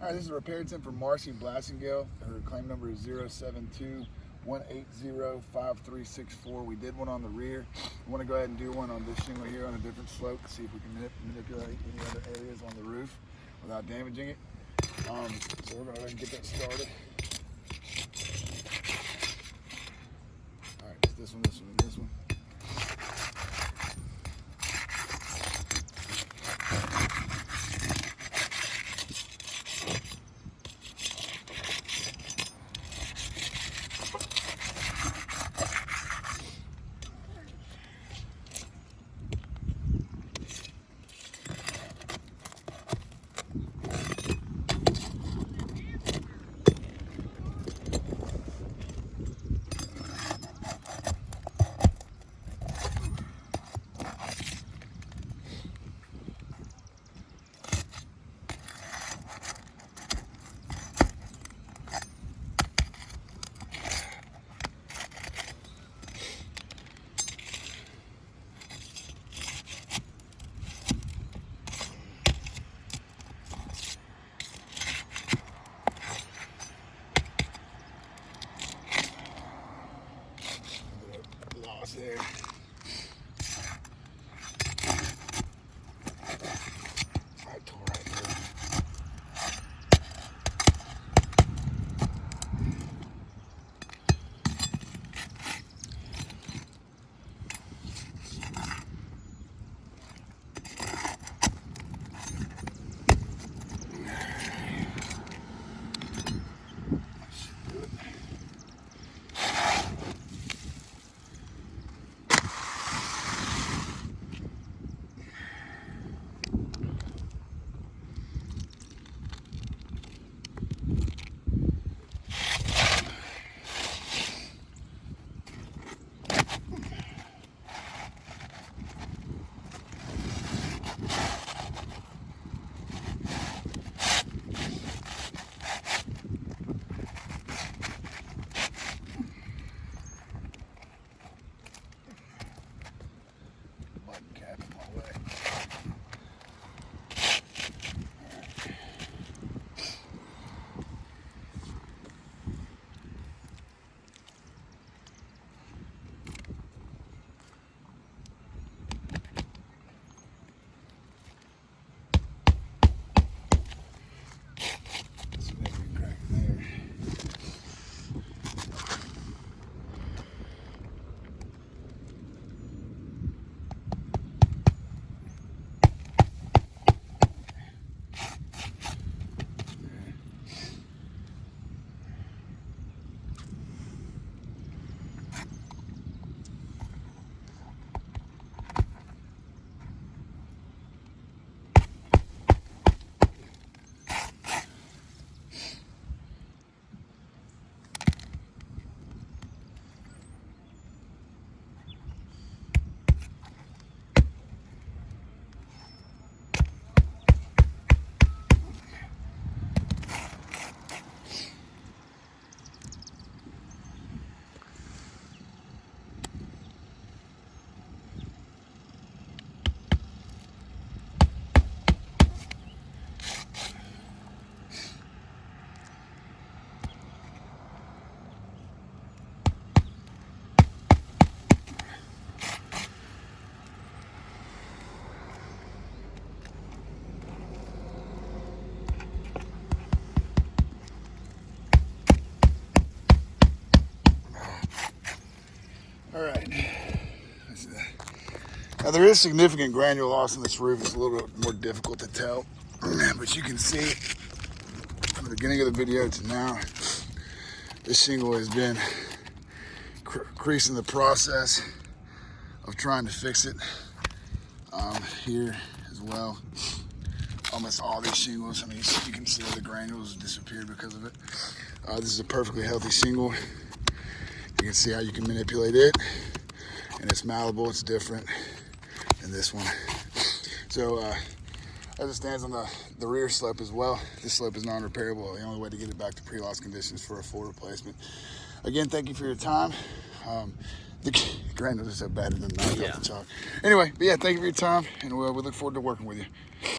All right, this is a repair attempt for Marcy Blassingame. Her claim number is 072-180-5364. We did one on the rear. We want to go ahead and do one on this shingle here on a different slope, see if we can manipulate any other areas on the roof without damaging it. So we're going to go ahead and get that started. All right, it's this one, this one, and this one. There. Right tool right there. All right. Now there is significant granule loss in this roof. It's a little bit more difficult to tell, but you can see from the beginning of the video to now, this shingle has been creasing the process of trying to fix it. Here as well, almost all these shingles, I mean, you can see the granules disappeared because of it. This is a perfectly healthy shingle. You can see how you can manipulate it, and it's malleable, it's different than this one. So as it stands on the rear slope as well, this slope is non-repairable. The only way to get it back to pre-loss conditions for a full replacement. Again, thank you for your time. The granules are so bad it doesn't knock off the chalk. Anyway, but yeah, thank you for your time, and we look forward to working with you.